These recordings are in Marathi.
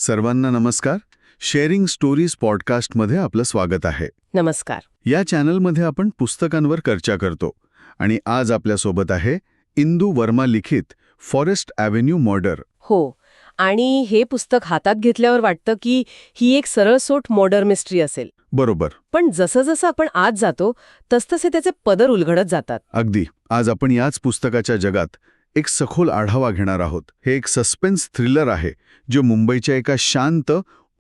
सर्वांना नमस्कार. शेअरिंग स्टोरीज पॉडकास्टमध्ये आपलं स्वागत आहे. नमस्कार. या चॅनलमध्ये आपण पुस्तकांवर चर्चा करतो आणि आज आपल्यासोबत आहे इंदू वर्मा लिखित फॉरेस्ट ॲव्हेन्यू मर्डर. हो, आणि हे पुस्तक हातात घेतल्यावर वाटतं की ही एक सरळसोट मर्डर मिस्ट्री असेल. बरोबर. पण जसं जसं आपण आत जातो तसतसे त्याचे पदर उलगडत जातात. अगदी. आज आपण याच पुस्तकाच्या जगात एक सखोल आढावा घेणार आहोत. हे एक सस्पेन्स थ्रिलर आहे जे मुंबईच्या एका शांत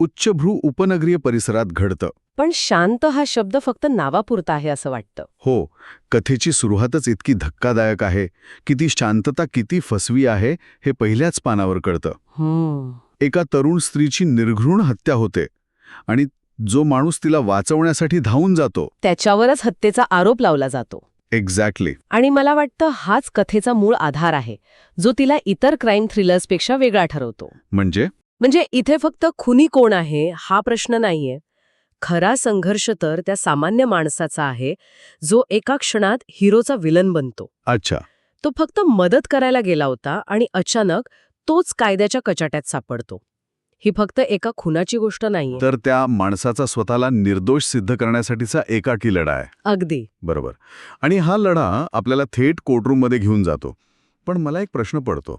उच्चभ्रू उपनगरीय परिसरात घडतं. पण शांत हा शब्द फक्त नावापुरता आहे असं वाटतं. हो, कथेची सुरुवातच इतकी धक्कादायक आहे की ती शांतता किती फसवी आहे हे पहिल्याच पानावर कळतं. एका तरुण स्त्रीची निर्घृण हत्या होते आणि जो माणूस तिला वाचवण्यासाठी धावून जातो त्याच्यावरच हत्येचा आरोप लावला जातो. एक्झॅक्टली. आणि मला वाटतं हाच कथेचा मूळ आधार आहे जो तिला इतर क्राईम थ्रिलर्सपेक्षा वेगळा ठरवतो. म्हणजे इथे फक्त खुनी कोण आहे हा प्रश्न नाहीये. खरा संघर्ष तर त्या सामान्य माणसाचा आहे जो एका क्षणात हिरोचा विलन बनतो. अच्छा. तो फक्त मदत करायला गेला होता आणि अचानक तोच कायद्याच्या कचाट्यात सापडतो. ही फक्त एका खुनाची गोष्ट नाहीये. तर त्या माणसाचा स्वतःला निर्दोष सिद्ध करण्यासाठीचा एकाकी लढा आहे. अगदी बरोबर. आणि हा लढा आपल्याला थेट कोर्टरूममध्ये घेऊन जातो. पण मला एक प्रश्न पडतो.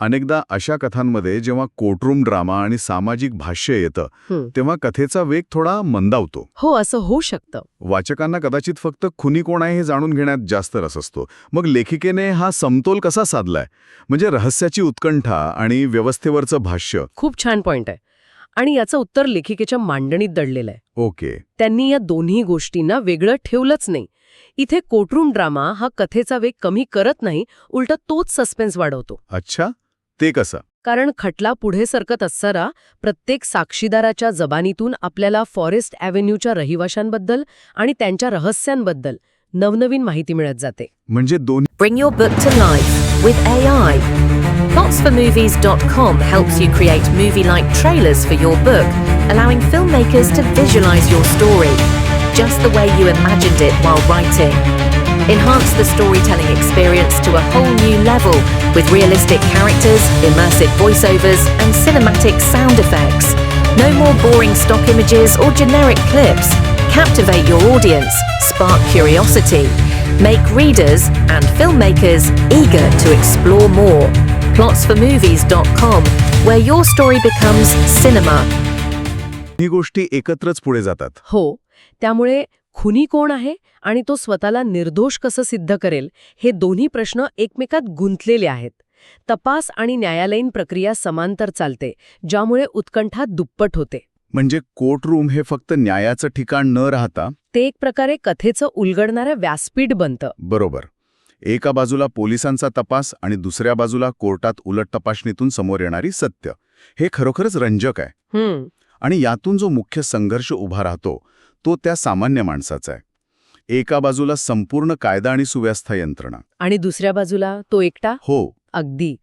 अनेकदा अशा कथांमध्ये जेव्हा कोर्टरूम ड्रामा आणि सामाजिक भाष्य येतं तेव्हा कथेचा वेग थोडा मंदावतो. हो, असं होऊ शकतं. वाचकांना कदाचित फक्त खुनी कोण आहे हे जाणून घेण्यात जास्त रस असतो. मग लेखिकेने हा समतोल कसा साधलाय? म्हणजे रहस्याची उत्कंठा आणि व्यवस्थेवरचं भाष्य. खूप छान पॉइंट आहे. आणि याचं उत्तर लेखिकेच्या मांडणीत दडलेलं आहे. ओके. त्यांनी या दोन्ही गोष्टींना वेगळं ठेवलंच नाही. इथे कोर्टरूम ड्रामा हा कथेचा वेग कमी करत नाही, उलट तोच सस्पेन्स वाढवतो. अच्छा, ते कसं? कारण खटला पुढे सरकत असताना प्रत्येक साक्षीदाराच्या जबानीतून आपल्याला फॉरेस्ट ॲव्हेन्यूच्या रहिवाशांबद्दल आणि त्यांच्या रहस्यांबद्दल नवनवीन माहिती मिळत जाते. म्हणजे दोन्ही. Bring your book to life with AI. Plotsformovies.com helps you create movie-like trailers for your book, allowing filmmakers to visualize your story just the way you imagined it while writing. Enhance the storytelling experience to a whole new level with realistic characters, immersive voiceovers, and cinematic sound effects. No more boring stock images or generic clips. Captivate your audience, spark curiosity, make readers and filmmakers eager to explore more. Plotsformovies.com, where your story becomes cinema. ही गोष्टी एकत्रच पुढे जातात. हो, त्यामुळे खुनी कोण आहे आणि तो स्वतःला निर्दोष कसं सिद्ध करेल हे दोन्ही प्रश्न एकमेकात गुंतलेले आहेत. तपास आणि न्यायालयीन प्रक्रिया समांतर चालते, ज्यामुळे उत्कंठा दुप्पट होते. म्हणजे कोर्टरूम हे फक्त न्यायाचं ठिकाण न राहता ते एक प्रकारे कथेचं उलगडणारं व्यासपीठ बनतं. बरोबर. एका बाजूला पोलिसांचा तपास आणि दुसऱ्या बाजूला कोर्टात उलट तपासणीतून समोर येणारी सत्य. हे खरोखरच रंजक आहे. आणि यातून जो मुख्य संघर्ष उभा राहतो तो त्या सामान्य माणसाचा आहे. एका बाजूला संपूर्ण कायदा आणि सुव्यवस्था यंत्रणा आणि दुसऱ्या बाजूला तो एकटा. हो, अगदी.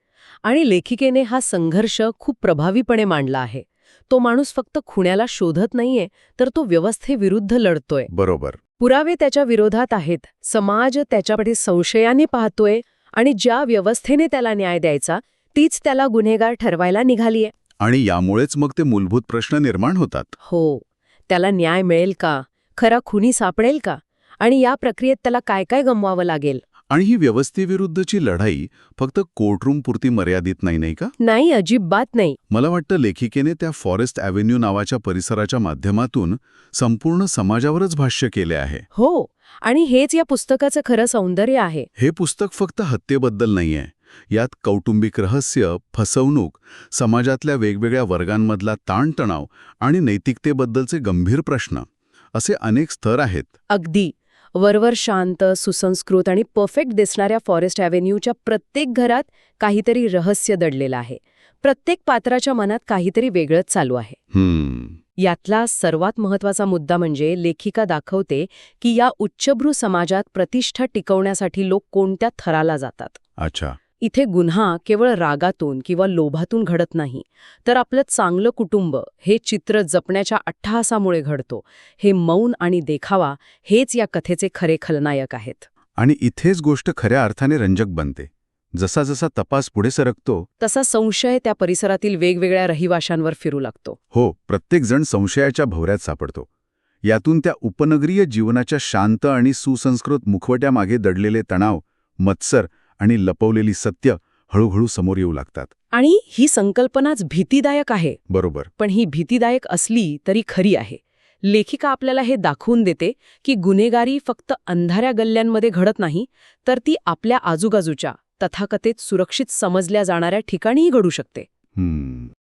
आणि लेखिकेने हा संघर्ष खूप प्रभावीपणे मांडला आहे. तो माणूस फक्त खुण्याला शोधत नाहीये, तर तो व्यवस्थेविरुद्ध लढतोय. बरोबर. पुरावे त्याच्या विरोधात आहेत, समाज त्याच्याकडे संशयाने पाहतोय आणि ज्या व्यवस्थेने त्याला न्याय द्यायचा तीच त्याला गुन्हेगार ठरवायला निघालीये. आणि यामुळेच मग ते मूलभूत प्रश्न निर्माण होतात. हो, त्याला न्याय मिळेल का? खरा खुनी सापडेल का? आणि या प्रक्रियेत त्याला काय काय गमवावं लागेल? आणि ही व्यवस्थेविरुद्धची लढाई फक्त कोर्टरूम पुरती मर्यादित नाही का? नाही, अजिबात नाही. मला वाटतं लेखिकेने त्या फॉरेस्ट ॲव्हेन्यू नावाच्या परिसराच्या माध्यमातून संपूर्ण समाजावरच भाष्य केले आहे. हो, आणि हेच या पुस्तकाचं खरं सौंदर्य आहे. हे पुस्तक फक्त हत्येबद्दल नाहीये. यात कौटुंबिक रहस्य, फसवणूक, समाजातल्या वेगवेगळ्या वर्गांमधला ताणतणाव आणि नैतिकतेबद्दलचे गंभीर प्रश्न असे अनेक स्तर आहेत. अगदी. वरवर शांत, सुसंस्कृत आणि परफेक्ट दिसणाऱ्या फॉरेस्ट ॲव्हेन्यूच्या प्रत्येक घरात काहीतरी रहस्य दडलेलं आहे. प्रत्येक पात्राच्या मनात काहीतरी वेगळंच चालू आहे. यातला सर्वात महत्त्वाचा मुद्दा म्हणजे लेखिका दाखवते की या उच्चभ्रू समाजात प्रतिष्ठा टिकवण्यासाठी लोक कोणत्या थराला जातात. अच्छा. इथे गुन्हा केवळ रागातून किंवा लोभातून घडत नाही, तर आपलं चांगलं कुटुंब हे चित्र जपण्याच्या अट्टहासामुळे घडतो. हे मौन आणि देखावा हेच या कथेचे खरे खलनायक आहेत. आणि इथेच गोष्ट खऱ्या अर्थाने रंजक बनते. जसा जसा तपास पुढे सरकतो तसा संशय त्या परिसरातील वेगवेगळ्या रहिवाशांवर फिरू लागतो. हो, प्रत्येकजण संशयाच्या भोवऱ्यात सापडतो. यातून त्या उपनगरीय जीवनाच्या शांत आणि सुसंस्कृत मुखवट्यामागे दडलेले तणाव, मत्सर आणि लपवलेली सत्य हळूहळू समोर येऊ लागतात. आणि ही संकल्पनाच भीतीदायक आहे. बरोबर. पण ही भीतीदायक असली तरी खरी आहे. लेखिका आपल्याला हे दाखवून देते की गुन्हेगारी फक्त अंधाऱ्या गल्ल्यांमध्ये घडत नाही, तर ती आपल्या आजूबाजूच्या तथाकथित सुरक्षित समजल्या जाणाऱ्या ठिकाणीही घडू शकते.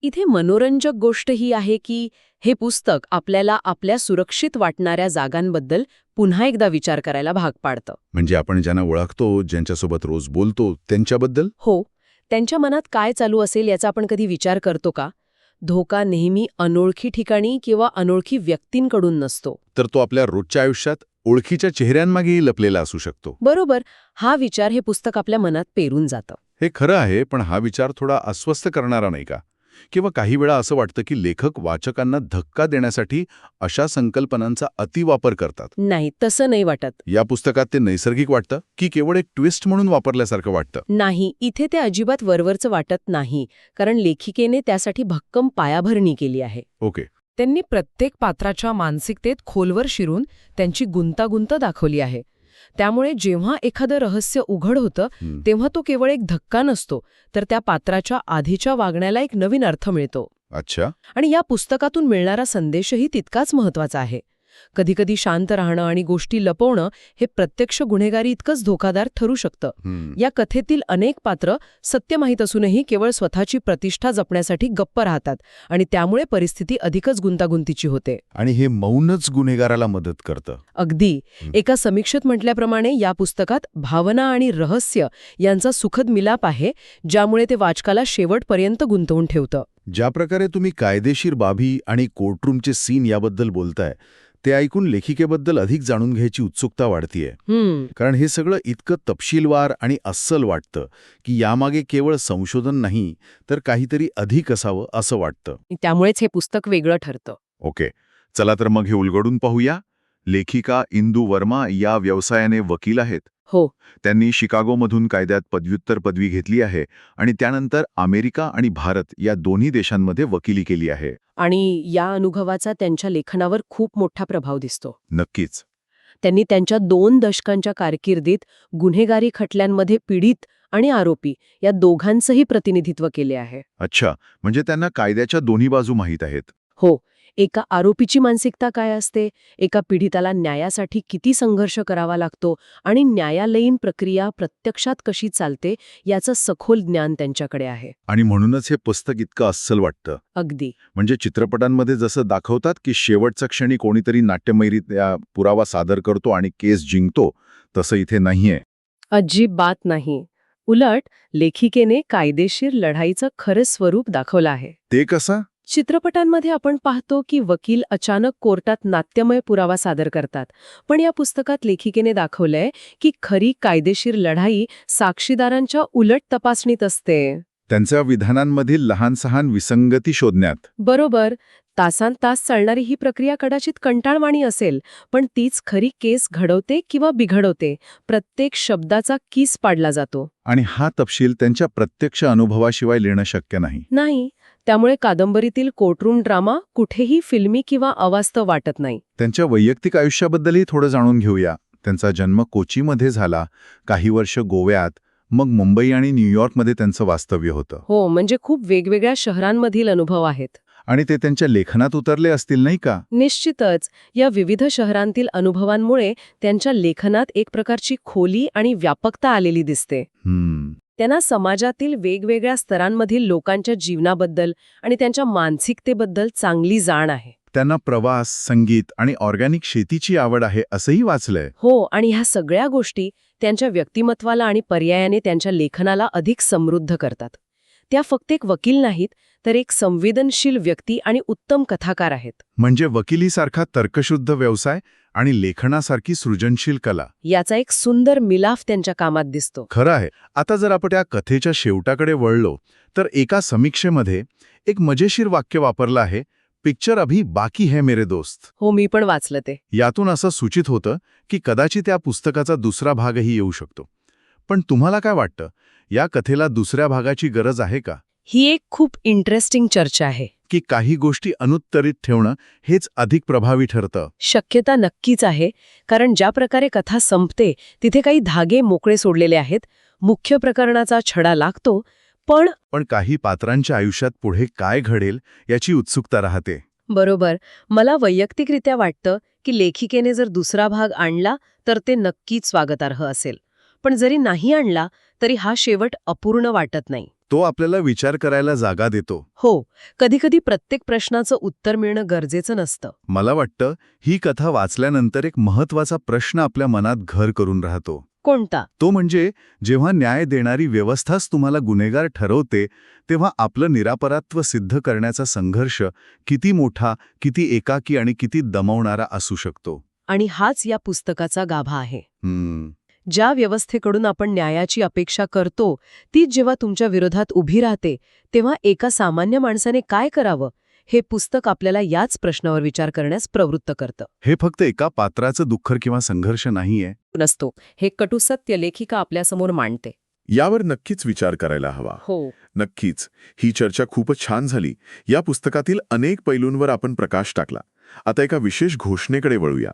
इथे मनोरंजक गोष्ट ही आहे की हे पुस्तक आपल्याला आपल्या सुरक्षित वाटणाऱ्या जागांबद्दल पुन्हा एकदा विचार करायला भाग पाडतं. म्हणजे आपण ज्यांना ओळखतो, ज्यांच्यासोबत रोज बोलतो, त्यांच्याबद्दल? हो, त्यांच्या मनात काय चालू असेल याचा आपण कधी विचार करतो का? धोका नेहमी अनोळखी ठिकाणी किंवा अनोळखी व्यक्तींकडून नसतो. तर तो आपल्या रोजच्या आयुष्यात ओळखीच्या चेहऱ्यांमागेही लपलेला असू शकतो. बरोबर. हा विचार हे पुस्तक आपल्या मनात पेरून जातं. हे खरं आहे, पण हा विचार थोडा अस्वस्थ करणारा नाही का? किंवा काही वेळा असं वाटतं की लेखक वाचकांना धक्का देण्यासाठी अशा संकल्पनांचा अतिवापर करतात. नाही, तसं नाही वाटत. या पुस्तकात ते नैसर्गिक वाटतं की केवळ एक ट्विस्ट म्हणून वापरल्यासारखं वाटतं? नाही, इथे ते अजिबात वरवरचं वाटत नाही, कारण लेखिकेने त्यासाठी भक्कम पायाभरणी केली आहे. ओके. त्यांनी प्रत्येक पात्राच्या मानसिकतेत खोलवर शिरून त्यांची गुंतागुंत दाखवली आहे. त्यामुळे जेव्हा एखादं रहस्य उघड होतं तेव्हा तो केवळ एक धक्का नसतो, तर त्या पात्राच्या आधीच्या वागण्याला एक नवीन अर्थ मिळतो. अच्छा. आणि या पुस्तकातून मिळणारा संदेशही तितकाच महत्वाचा आहे. कधीकधी शांत राहणं आणि गोष्टी लपवणं हे प्रत्यक्ष गुन्हेगारी इतकंच धोकादार ठरू शकतं. या कथेतील अनेक पात्र सत्य माहीत असूनही केवळ स्वतःची प्रतिष्ठा जपण्यासाठी गप्प राहतात आणि त्यामुळे परिस्थिती अधिकच गुंतागुंतीची होते. आणि हे मौनच गुन्हेगाराला मदत करतं. अगदी. एका समीक्षेत म्हटल्याप्रमाणे या पुस्तकात भावना आणि रहस्य यांचा सुखद मिलाप आहे, ज्यामुळे ते वाचकाला शेवटपर्यंत गुंतवून ठेवतं. ज्या प्रकारे तुम्ही कायदेशीर बाबी आणि कोर्टरूमचे सीन याबद्दल बोलताय, ते ऐकून लेखिकेबद्दल अधिक जाणून घ्यायची उत्सुकता वाढतीये. कारण हे सगळं इतकं तपशीलवार आणि अस्सल वाटतं की यामागे केवळ संशोधन नाही, तर काहीतरी अधिक असावं असं वाटतं. त्यामुळेच हे पुस्तक वेगळं ठरतं. ओके, चला तर मग हे उलगडून पाहूया. लेखिका इंदू वर्मा या व्यवसायाने वकील आहेत. हो. त्यांनी शिकागोमधून कायद्यात पदव्युत्तर पदवी घेतली आहे आणि त्यानंतर अमेरिका आणि भारत या दोन्ही देशांमध्ये वकिली केली आहे. आणि या अनुभवाचा त्यांच्या लेखनावर खूप मोठा प्रभाव दिसतो. नक्कीच. त्यांनी त्यांच्या 2 दशकांच्या कारकिर्दीत गुन्हेगारी खटल्यांमध्ये पीडित आणि आरोपी या दोघांचंही प्रतिनिधित्व केले आहे. अच्छा, म्हणजे त्यांना कायद्याच्या दोन्ही बाजू माहीत आहेत. हो. एका आरोपीची मानसिकता काय असते, एका पीडिताला न्यायासाठी किती संघर्ष करावा लागतो आणि न्यायालयीन प्रक्रिया प्रत्यक्षात कशी चालते याचं सखोल ज्ञान त्यांच्याकडे आहे. आणि म्हणूनच हे पुस्तक इतकं अस्सल वाटतं. अगदी. म्हणजे चित्रपटांमध्ये जसं दाखवतात की शेवटच्या क्षणी कोणीतरी नाट्यमयरीत्या पुरावा सादर करतो आणि केस जिंकतो, तसं इथे नाहीये. अजिबात नाही. उलट लेखिकेने कायदेशीर लढाईचं खरं स्वरूप दाखवलं आहे. ते कसं? चित्रपटांमध्ये आपण पाहतो की वकील अचानक कोर्टात नाट्यमय पुरावा सादर करतात, पण या पुस्तकात लेखिकेने दाखवलंय की खरी कायदेशीर लढाई साक्षीदारांच्या उलट तपासणीत असते. त्यांच्या विधानांमधील लहान-सहान विसंगती शोधण्यात. बरोबर. तासांतास चालणारी ही प्रक्रिया कदाचित कंटाळवाणी असेल, पण तीच खरी केस घडवते किंवा बिघडवते. प्रत्येक शब्दाचा कीस पाडला जातो. आणि हा तपशील त्यांच्या प्रत्यक्ष अनुभवाशिवाय लिहिणं शक्य नाही. त्यामुळे कादंबरीतील कोर्टरूम ड्रामा कुठेही फिल्मी किंवा अवास्तव वाटत नाही. त्यांच्या वैयक्तिक आयुष्याबद्दलही थोडं जाणून घेऊया. त्यांचा जन्म कोचीमध्ये झाला, काही वर्ष गोव्यात, मग मुंबई आणि न्यूयॉर्कमध्ये त्यांचं वास्तव्य होतं. हो, म्हणजे खूप वेगवेगळ्या शहरांमधील अनुभव आहेत. आणि ते त्यांच्या लेखनात उतरले असतील नाही का? निश्चितच. या विविध शहरांतील अनुभवांमुळे त्यांच्या लेखनात एक प्रकारची खोली आणि व्यापकता आलेली दिसते. त्यांना समाजातील वेगवेगळ्या स्तरांमधील लोकांच्या जीवनाबद्दल आणि त्यांच्या मानसिकतेबद्दल चांगली जाण आहे. त्यांना प्रवास, संगीत आणि ऑर्गॅनिक शेतीची आवड आहे असंही वाचलंय. हो, आणि ह्या सगळ्या गोष्टी त्यांच्या व्यक्तिमत्वाला आणि पर्यायाने त्यांच्या लेखनाला अधिक समृद्ध करतात. त्या फक्त एक वकील नाहीत, तर एक संवेदनशील व्यक्ती आणि उत्तम कथाकार आहेत. म्हणजे वकिलीसारखा तर्कशुद्ध व्यवसाय आणि लेखनासारखी सृजनशील कला, याचा एक सुंदर मिलाफ त्यांच्या कामात दिसतो. खरं आहे. आता जर आपण त्या कथेच्या शेवटाकडे वळलो, तर एका समीक्षेमध्ये एक मजेशीर वाक्य वापरलं आहे, पिक्चर अभी बाकी है मेरे दोस्त. हो, मी पण वाचलं ते. यातून असं सूचित होतं की कदाचित त्या पुस्तकाचा दुसरा भागही येऊ शकतो. पण तुम्हाला काय वाटतं, या कथेला दुसऱ्या भागाची गरज आहे का? ही एक खूप इंटरेस्टिंग चर्चा आहे. की काही गोष्टी अनुत्तरित ठेवणं हेच अधिक प्रभावी ठरतं? शक्यता नक्कीच आहे, कारण ज्या प्रकारे कथा संपते तिथे काही धागे मोकळे सोडलेले आहेत. मुख्य प्रकरणाचा छडा लागतो, पण काही पात्रांच्या आयुष्यात पुढे काय घडेल याची उत्सुकता राहते. बरोबर. मला वैयक्तिकरित्या वाटतं की लेखिकेने जर दुसरा भाग आणला तर ते नक्कीच स्वागतार्ह असेल. पण जरी नाही आणला तरी हा शेवट अपूर्ण वाटत नाही. तो आपल्याला विचार करायला जागा देतो. हो, कधीकधी प्रत्येक प्रश्नाचं उत्तर मिळणं गरजेचं नसतं. मला वाटतं ही कथा वाचल्यानंतर एक महत्वाचा प्रश्न आपल्या मनात घर करून राहतो. कोणता? तो म्हणजे जेव्हा न्याय देणारी व्यवस्थाच तुम्हाला गुन्हेगार ठरवते तेव्हा आपलं निरापरात्व सिद्ध करण्याचा संघर्ष किती मोठा, किती एकाकी आणि किती दमवणारा असू शकतो. आणि हाच या पुस्तकाचा गाभा आहे. हम्म. ज्या व्यवस्थेकडून आपण न्यायाची अपेक्षा करतो तीच जेव्हा तुमच्या विरोधात उभी राहते तेव्हा एका सामान्य माणसाने काय करावं हे पुस्तक आपल्याला याच प्रश्नावर विचार करण्यास प्रवृत्त करतं. हे फक्त एका पात्राचं दुःख किंवा संघर्ष नाहीये. नसतो, हे कटू सत्य लेखिका आपल्यासमोर मांडते. यावर नक्कीच विचार करायला हवा. हो, नक्कीच. ही चर्चा खूपच छान झाली. या पुस्तकातील अनेक पैलूंवर आपण प्रकाश टाकला. आता एका विशेष घोषणेकडे वळूया.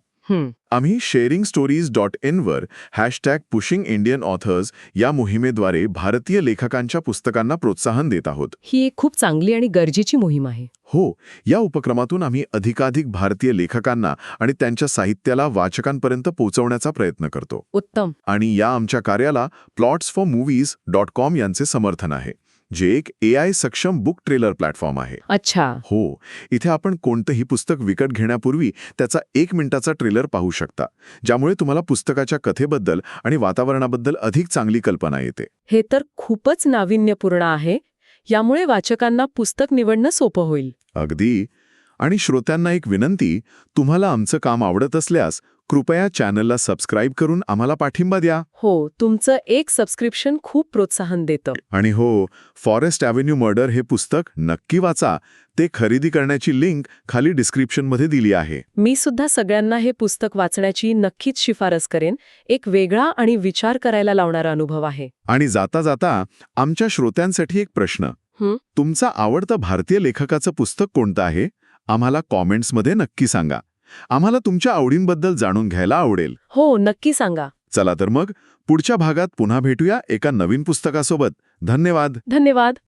आम्ही sharingstories.in वर #PushingIndianAuthors या मोहिमेद्वारे भारतीय लेखकांच्या पुस्तकांना प्रोत्साहन देत आहोत. ही एक खूप चांगली आणि गरजेची मोहीम आहे. हो, या उपक्रमातून आम्ही अधिकाधिक भारतीय लेखकांना आणि त्यांच्या साहित्याला वाचकांपर्यंत पोहोचवण्याचा प्रयत्न करतो. उत्तम. आणि या आमच्या कार्याला plotsformovies.com यांचे समर्थन आहे, जे एक AI सक्षम बुक ट्रेलर प्लॅटफॉर्म आहे. अच्छा. हो, इथे आपण कोणतंही पुस्तक विकत घेण्यापूर्वी त्याचा 1 मिनिटाचा ट्रेलर पाहू शकता, ज्यामुळे तुम्हाला पुस्तकाच्या कथेबद्दल आणि वातावरणाबद्दल अधिक चांगली कल्पना येते. हे तर खूपच नाविन्यपूर्ण आहे. यामुळे वाचकांना पुस्तक निवडणं सोपं होईल. अगदी. आणि श्रोत्यांना एक विनंती, तुम्हाला आमचं काम आवडत असल्यास कृपया चॅनलला सबस्क्राईब करून आम्हाला पाठिंबा द्या. हो, तुमचं एक सबस्क्रिप्शन खूप प्रोत्साहन देतं. आणि हो, फॉरेस्ट ॲव्हेन्यू मर्डर हे पुस्तक नक्की वाचा. ते खरेदी करण्याची लिंक खाली डिस्क्रिप्शनमध्ये दिली आहे. मी सुद्धा सगळ्यांना हे पुस्तक वाचण्याची नक्कीच शिफारस करेन. एक वेगळा आणि विचार करायला लावणारा अनुभव आहे. आणि जाता जाता आमच्या श्रोत्यांसाठी एक प्रश्न. तुमचा आवडता भारतीय लेखकाचं पुस्तक कोणतं आहे? आम्हाला कॉमेंट्समध्ये नक्की सांगा. आम्हाला तुमच्या आवडींबद्दल जाणून घ्यायला आवडेल. हो, नक्की सांगा. चला तर मग पुढच्या भागात पुन्हा भेटूया एका नवीन पुस्तकासोबत. धन्यवाद. धन्यवाद.